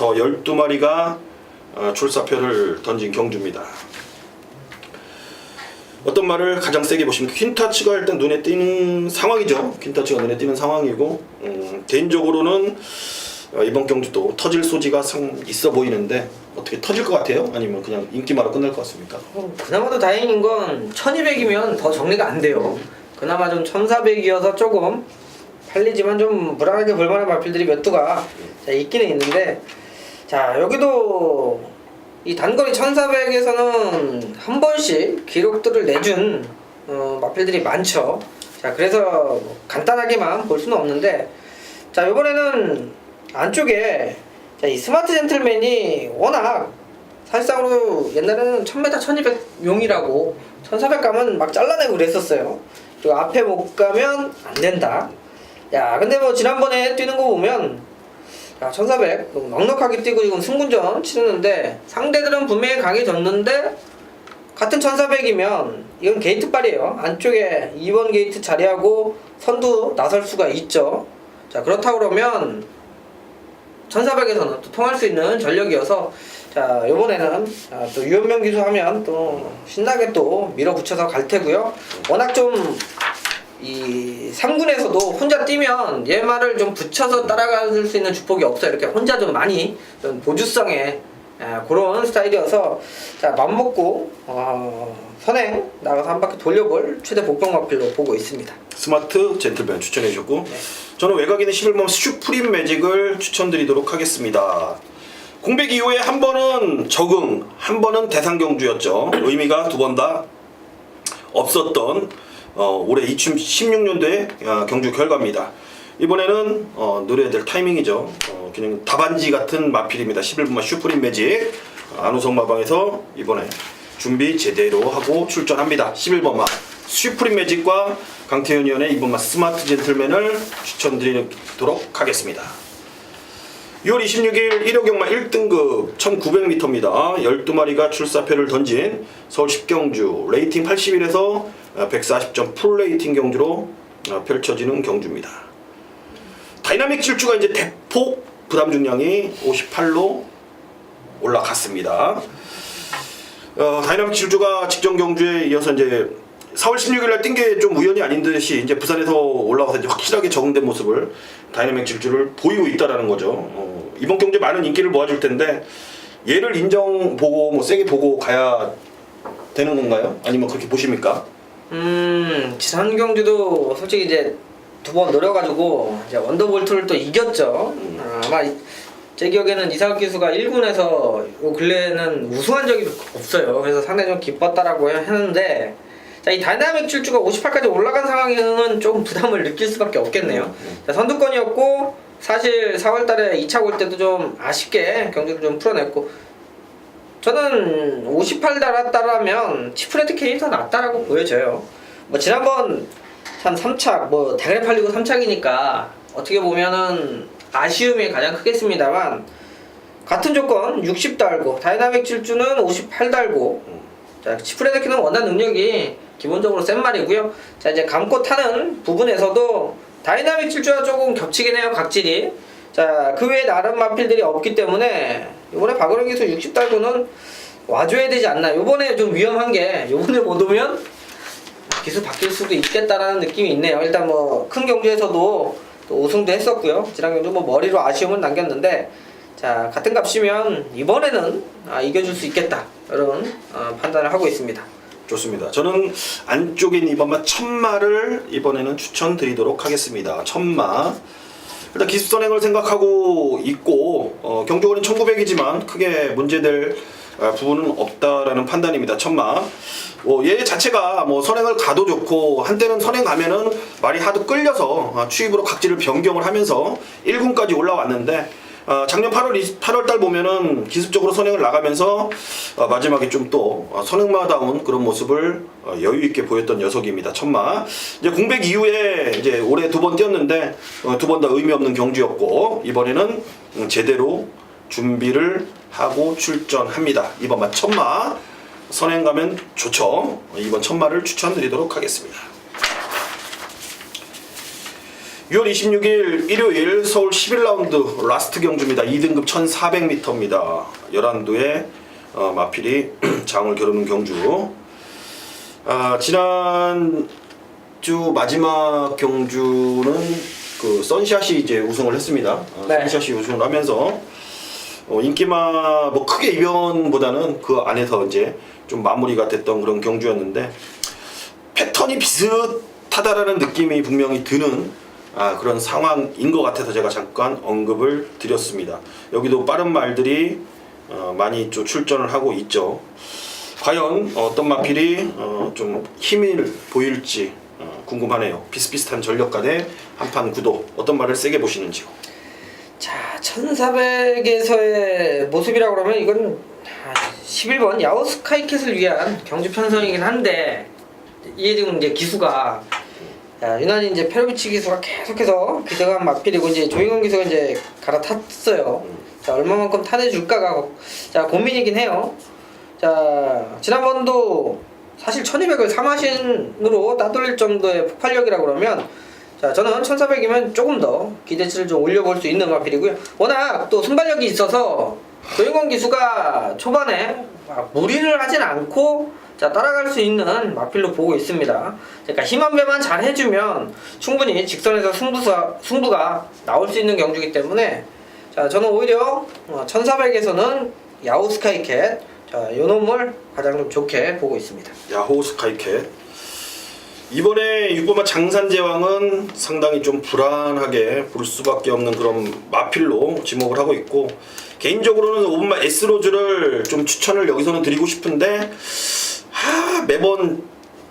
12마리가 출사표를 던진 경주입니다. 어떤 말을 가장 세게 보시면 퀸타치가 일단 눈에 띄는 상황이죠. 퀸타치가 눈에 띄는 상황이고 개인적으로는 이번 경주도 터질 소지가 있어 보이는데 어떻게 터질 것 같아요? 아니면 그냥 인기마로 끝날 것 같습니까? 그나마도 다행인 건 1200이면 더 정리가 안 돼요. 그나마 좀 1400이어서 조금 팔리지만 좀 불안하게 볼만한 마필들이 몇 두가 있기는 있는데, 자 여기도 이 단거리 1400에서는 한 번씩 기록들을 내준 마필들이 많죠. 자 그래서 간단하게만 볼 수는 없는데, 자 이번에는 안쪽에 이 스마트 젠틀맨이 워낙 사실상으로 옛날에는 1000m 1200용이라고 1400 가면 막 잘라내고 그랬었어요. 그리고 앞에 못 가면 안 된다. 야 근데 뭐 지난번에 뛰는 거 보면 1400 너무 넉넉하게 뛰고 지금 승군전 치르는데 상대들은 분명히 강해졌는데 같은 1400이면 이건 게이트빨이에요. 안쪽에 2번 게이트 자리하고 선두 나설 수가 있죠. 자 그렇다 그러면 1400에서는 또 통할 수 있는 전력이어서, 자 요번에는 또 유현명 기수 하면 또 신나게 또 밀어붙여서 갈 테고요. 워낙 좀 이 3군에서도 혼자 뛰면 얘 말을 좀 붙여서 따라갈 수 있는 주폭이 없어요. 이렇게 혼자 좀 많이 좀 보주성의 그런 스타일이어서, 자 맘먹고 선행 나가서 한 바퀴 돌려볼 최대 복병 마필로 보고 있습니다. 스마트 젠틀맨 추천해 주셨고, 저는 외곽인의 11번 슈프림 매직을 추천드리도록 하겠습니다. 공백 이후에 한 번은 적응, 한 번은 대상 경주였죠. 의미가 두 번 다 없었던 올해 2016년도의 경주 결과입니다. 이번에는 노려야 될 타이밍이죠. 그냥 답안지 같은 마필입니다. 11번마 슈프림 매직 안우성 마방에서 이번에 준비 제대로 하고 출전합니다. 11번마 슈프림 매직과 강태현 위원의 2번마 스마트 젠틀맨을 추천드리도록 하겠습니다. 6월 26일 1호 경마 1등급 1900m입니다. 12마리가 출사표를 던진 서울 10경주 레이팅 81에서 140점 풀 레이팅 경주로 펼쳐지는 경주입니다. 다이나믹 질주가 이제 대폭 부담 중량이 58로 올라갔습니다. 다이나믹 질주가 직전 경주에 이어서 이제 4월 16일날 뛴 게 좀 우연이 아닌 듯이 이제 부산에서 올라와서 이제 확실하게 적응된 모습을 다이나믹 질주를 보이고 있다라는 거죠. 이번 경주에 많은 인기를 모아줄 텐데 얘를 인정 보고 뭐 세게 보고 가야 되는 건가요? 아니면 그렇게 보십니까? 지난 경주도 솔직히 이제 두 번 노려가지고 이제 원더볼트를 또 이겼죠. 아마 제 기억에는 이상학 기수가 1군에서 요 근래에는 우승한 적이 없어요. 그래서 상당히 좀 기뻤다라고 했는데, 자, 이 다이나믹 질주가 58까지 올라간 상황에는 좀 부담을 느낄 수밖에 없겠네요. 자, 선두권이었고 사실 4월달에 2차 올 때도 좀 아쉽게 경기를 좀 풀어냈고, 저는 58 달았다라면 치프레드 K가 더 낫다라고 보여져요. 뭐 지난번 한 3착 뭐 대가리 팔리고 3착이니까 어떻게 보면은 아쉬움이 가장 크겠습니다만, 같은 조건 60 달고 다이나믹 질주는 58 달고, 자 치프레드 K는 원단 능력이 기본적으로 센 말이고요. 자 이제 감고 타는 부분에서도 다이나믹 질주와 조금 겹치긴 해요, 각질이. 자 그 외에 다른 마필들이 없기 때문에 이번에 박은영 기수 60 달고는 와줘야 되지 않나. 이번에 좀 위험한 게 이번에 못 오면 기수 바뀔 수도 있겠다라는 느낌이 있네요. 일단 뭐 큰 경주에서도 또 우승도 했었고요. 지난 경주 뭐 머리로 아쉬움을 남겼는데, 자 같은 값이면 이번에는 이겨줄 수 있겠다, 이런 판단을 하고 있습니다. 좋습니다. 저는 안쪽에 있는 이번마 천마를 이번에는 추천드리도록 하겠습니다. 천마 일단 기습선행을 생각하고 있고, 경주거리는 1900이지만 크게 문제될 부분은 없다라는 판단입니다. 천마 얘 자체가 뭐 선행을 가도 좋고, 한때는 선행 가면은 말이 하도 끌려서 추입으로 각질을 변경을 하면서 1군까지 올라왔는데, 작년 8월 달 보면은 기습적으로 선행을 나가면서 마지막에 좀 또 선행마다운 그런 모습을 여유 있게 보였던 녀석입니다. 천마. 이제 공백 이후에 이제 올해 2번 뛰었는데 2번 다 의미 없는 경주였고 이번에는 제대로 준비를 하고 출전합니다. 이번만 천마 선행 가면 좋죠. 이번 천마를 추천드리도록 하겠습니다. 6월 26일 일요일 서울 11라운드 라스트 경주입니다. 2등급 1400m입니다. 11두의 마필이 장을 겨루는 경주. 지난 주 마지막 경주는 그 선샷이 이제 우승을 했습니다. 네. 선샷이 우승을 하면서 인기마 뭐 크게 이변보다는 그 안에서 이제 좀 마무리가 됐던 그런 경주였는데 패턴이 비슷하다라는 느낌이 분명히 드는 그런 상황인 것 같아서 제가 잠깐 언급을 드렸습니다. 여기도 빠른 말들이 많이 좀 출전을 하고 있죠. 과연 어떤 마필이 좀 힘을 보일지 궁금하네요. 비슷비슷한 전력간의 한판 구도 어떤 말을 세게 보시는지요. 자, 1400에서의 모습이라고 그러면 이건 11번 야오스카이캣을 위한 경주 편성이긴 한데 이게 지금 이제 기수가 유난히 이제 페로비치 기수가 계속해서 기대감 마필이고 이제 조인건 기수가 이제 갈아탔어요. 자, 얼마만큼 타내줄까가 자 고민이긴 해요. 자, 지난번도 사실 1200을 3마신으로 따돌릴 정도의 폭발력이라고 그러면 자, 저는 1400이면 조금 더 기대치를 좀 올려볼 수 있는 마필이고요. 워낙 또 순발력이 있어서 조인건 기수가 초반에 무리를 하진 않고 자, 따라갈 수 있는 마필로 보고 있습니다. 그러니까 힘 한 배만 잘 해주면 충분히 직선에서 승부가 나올 수 있는 경주이기 때문에 자, 저는 오히려 1400에서는 야오스카이캣 자, 요 놈을 가장 좀 좋게 보고 있습니다. 야호스카이캣. 이번에 6번마 장산제왕은 상당히 좀 불안하게 볼 수밖에 없는 그런 마필로 지목을 하고 있고 개인적으로는 5번마 S로즈를 좀 추천을 여기서는 드리고 싶은데 매번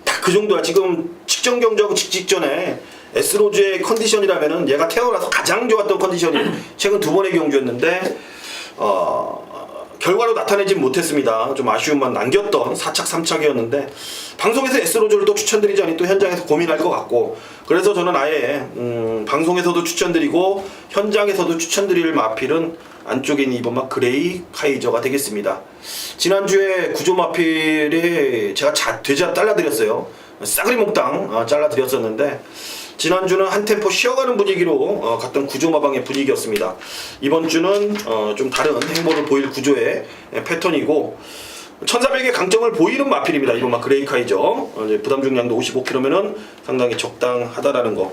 다 그 정도야. 지금 직전 경주하고 직전에 S로즈의 컨디션이라면은 얘가 태어나서 가장 좋았던 컨디션이 최근 2번의 경주였는데 결과로 나타내진 못했습니다. 좀 아쉬움만 남겼던 4착 3착이었는데 방송에서 S로즈를 또 추천드리지 않니 또 현장에서 고민할 것 같고 그래서 저는 아예 방송에서도 추천드리고 현장에서도 추천드릴 마필은 안쪽에 있는 2번마 그레이 카이저가 되겠습니다. 지난주에 구조 마필이 제가 되자 잘라드렸어요. 싸그리 몽땅 잘라드렸었는데 지난주는 한 템포 쉬어가는 분위기로 갔던 구조 마방의 분위기였습니다. 이번 주는 좀 다른 행보를 보일 구조의 패턴이고 1400의 강점을 보이는 마필입니다. 이번 그레이 카이저 부담 중량도 55kg면은 상당히 적당하다라는 거.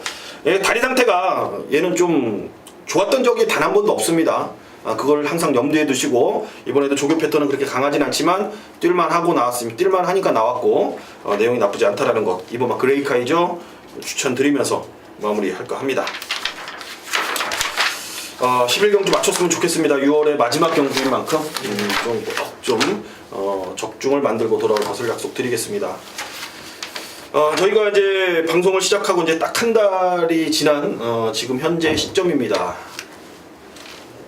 다리 상태가 얘는 좀 좋았던 적이 단 한 번도 없습니다. 그걸 항상 염두에 두시고 이번에도 조교 패턴은 그렇게 강하진 않지만 뛸만하고 나왔습니다. 뛸만하니까 나왔고 내용이 나쁘지 않다라는 것. 이번 그레이 카이저 추천드리면서 마무리할까 합니다. 11경주 맞췄으면 좋겠습니다. 6월의 마지막 경주인 만큼 좀 적중을 만들고 돌아올 것을 약속드리겠습니다. 저희가 이제 방송을 시작하고 이제 딱 한 달이 지난 지금 현재 시점입니다.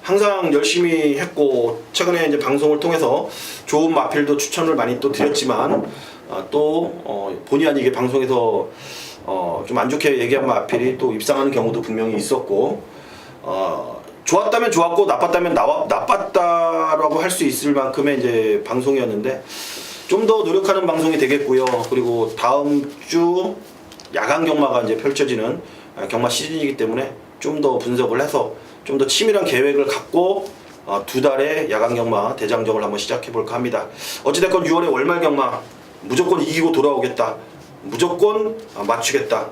항상 열심히 했고 최근에 이제 방송을 통해서 좋은 마필도 추천을 많이 또 드렸지만 또 본의 아니게 방송에서 좀 안 좋게 얘기한 마필이 또 입상하는 경우도 분명히 있었고 좋았다면 좋았고 나빴다면 나빴다라고 할 수 있을 만큼의 이제 방송이었는데 좀 더 노력하는 방송이 되겠고요. 그리고 다음 주 야간 경마가 이제 펼쳐지는 경마 시즌이기 때문에 좀 더 분석을 해서 좀 더 치밀한 계획을 갖고 2달의 야간 경마 대장정을 한번 시작해 볼까 합니다. 어찌됐건 6월에 월말 경마 무조건 이기고 돌아오겠다. 무조건 맞추겠다.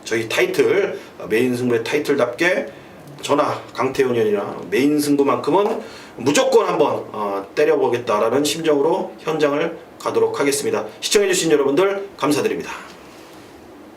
저희 타이틀 메인 승부의 타이틀답게 저나 강태훈 의원이나 메인 승부만큼은 무조건 한번 때려보겠다라는 심정으로 현장을 가도록 하겠습니다. 시청해주신 여러분들 감사드립니다.